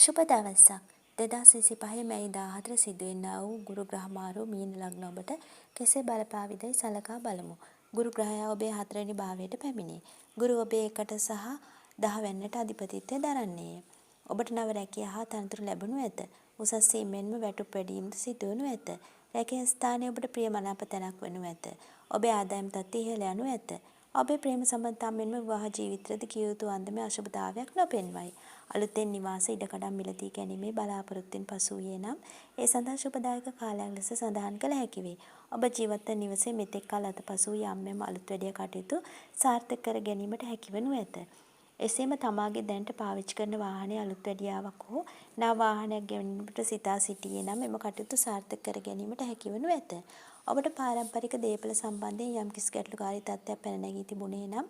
සුබ දවසක් 2025 මැයි 14 සිදුවෙනා වූ ගුරු ග්‍රහ මාරු මීන ලග්න ඔබට කෙසේ බලපාවිදයි සලකා බලමු. ගුරු ග්‍රහයා ඔබේ 4 වෙනි භාවයට පැමිණේ. ගුරු ඔබේ 1ට සහ 10 වෙනිට අධිපතිත්වය දරන්නේය. ඔබට නව රැකියා හා තනතුරු ලැබෙනු ඇත. උසස් සීමෙන්ම වැටුප් වැඩිවීමද සිදුවනු ඇත. රැකියා ස්ථානයේ ඔබට ප්‍රියමනාප තැනක් වනු ඇත. ඔබේ ආදායම් තත්ත්වය ඉහළ යනු ඇත. ඔබේ ප්‍රේම සම්බන්ධතා මෙන්ම විවාහ ජීවිතයේදී කිය යුතු අන්දමේ අශුභතාවයක් නොපෙන්වයි. අලුතෙන් නිවාස ඉඩකඩම් මිලදී ගැනීමේ බලාපොරොත්තුෙන් පසු වූයේ නම් ඒ සඳහා ශුභදායක කාලයක් ලෙස සඳහන් කළ හැකි වේ. ඔබ ජීවත් වන නිවසේ මෙතෙක් කල අතපසු වූ යම් අලුත් වැඩි කටයුතු සාර්ථක කර ගැනීමට හැකිවනු ඇත. එසේම තමාගේ දැනට පාවිච්චි කරන වාහනයේ අලුත් වැඩියාවක් හෝ නව වාහනයක් ගැනීමට සිතා සිටියේ නම් එම කටයුතු සාර්ථක කර ගැනීමට හැකිවනු ඇත. ඔබට පාරම්පරික දේපල සම්බන්ධයෙන් යම් කිසි ගැටලුකාරී තත්ත්වයක් පැන නැගී තිබුණේ නම්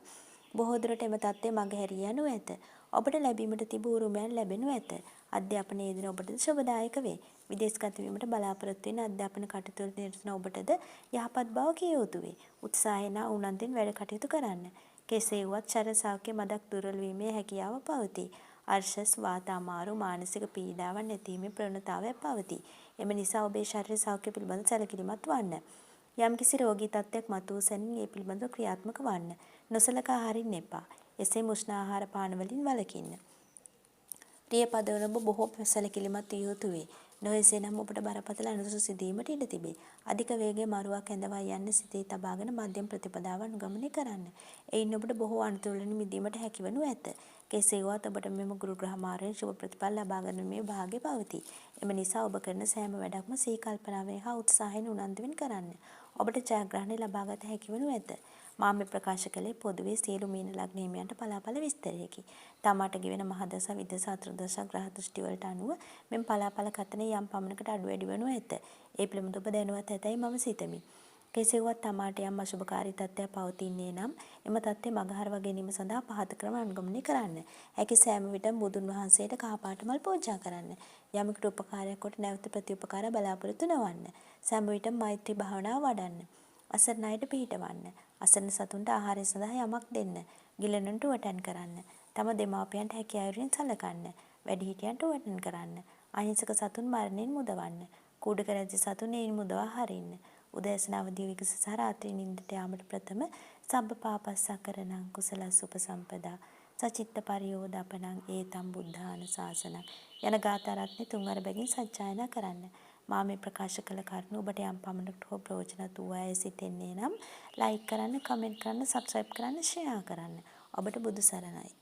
බොහෝ දුරට එම තත්ත්වය මගහැරී යනු ඇත. ඔබට ලැබීමට තිබූ උරුමයන් ලැබෙනු ඇත. අධ්‍යාපනයේ යෙදෙන ඔබටද ශුභදායක වේ. විදේශගත වීමට බලාපොරොත්තු වෙන අධ්‍යාපන කටයුතු වලට නිරත ඔබටද යහපත් බව කිය යුතු වේ. උත්සාහයෙන් හා උනන්දුවෙන් වැඩ කටයුතු කරන්න. කෙසේ වුවත් ශරීර සෞඛ්‍ය මදක් දුර්වල වීමේ හැකියාව පවතී. අර්ශස් වාත අමාරු මානසික පීඩාවන් නැතිවීමේ ප්‍රවණතාවයක් පවතී. එම නිසා ඔබේ ශරීර සෞඛ්‍ය පිළිබඳ සැලකිලිමත් වන්න. යම්කිසි රෝගී තත්ත්වයක් මතුවූ සැනින් ඒ පිළිබඳව ක්‍රියාත්මක වන්න. නොසලකා හරින්න එපා. එසේම උෂ්ණ ආහාර පාන වලින් වළකින්න. ප්‍රිය පදවල ඔබ බොහෝ සැලකිලිමත් විය යුතු වේ. නොයසේ නම් ඔබට බරපතල අනතුරු සිදුවීමට ඉඩ තිබේ. අධික වේගයේ මරුවක් ඇඳවා යන්න සිතේ තබාගෙන මධ්‍යම ප්‍රතිපදාව අනුගමනය කරන්න. එයින් ඔබට බොහෝ අනතුරු වලින් මිදීමට හැකිවනු ඇත. කෙසේ වුවත් ඔබට මෙම ගුරු ග්‍රහ මාරයෙන් ශුභ ප්‍රතිඵල ලබා ගැනීමේ භාග්‍ය පවතී. එම නිසා ඔබ කරන සෑම වැඩක්ම සිහි කල්පනාවෙන් හා උත්සාහයෙන් උනන්දුවෙන් කරන්න. ඔබට ජයග්‍රහණය ලබාගත හැකිවනු ඇත. මා මේ ප්‍රකාශ කළේ පොදුවේ සියලු මීන ලග්න හිමියන්ට පලාපල විස්තරයකි. තමාට ගෙවෙන මහදස විදස අතුරුදස ග්‍රහ දෘෂ්ටි වලට අනුව මෙම පලාපල කතනේ යම් පමණකට අඩු වැඩි වනු ඇත. ඒ පිළිබඳව ඔබ දැනුවත් ඇතැයි මම සිතමි. කෙසේ වුවත් තමාට යම් අශුභකාරී තත්ත්වයක් පවතින්නේ නම් එම තත්ත්වය මගහරවා ගැනීම සඳහා පහත ක්‍රම අනුගමනය කරන්න. හැකි සෑම විටම බුදුන් වහන්සේට කහපාට මල් පූජා කරන්න. යමකට උපකාරයක් කොට නැවත ප්‍රතිඋපකාර බලාපොරොත්තු නොවන්න. සෑම විටම මෛත්‍රී භාවනාව වඩන්න. අසරණ අයට පිහිටවන්න. අසරණ සතුන්ට ආහාරය සඳහා යමක් දෙන්න. ගිලනුන්ට වටන් කරන්න. තම දෙමාපියන්ට හැකි අයුරින් සලකන්න. වැඩිහිටියන්ට වටන් කරන්න. අහිංසක සතුන් මරණයෙන් මුදවන්න. කූඩක රැජ සතුන් එයින් මුදවා හරින්න. උදෑසන අවදි විගස සහ රාත්‍රී නිින්දට යාමට ප්‍රථම සබ්බ පාපස්සකරණං කුසලස් උපසම්පදා සචිත්ත පරියෝදපණං ඒතම් බුද්ධාන ශාසනං යන ගාථා රත්නේ තුන්වර බැගින් සජ්ජායනා කරන්න. මා මේ ප්‍රකාශ කළ කරුණු ඔබට යම් පමණකට හෝ ප්‍රයෝජනවත් වූ අය සිතෙන්නේ නම් ලයික් කරන්න, කමෙන්ට් කරන්න, සබ්ස්ක්‍රයිබ් කරන්න, ෂෙයා කරන්න. ඔබට බුදු සරණයි.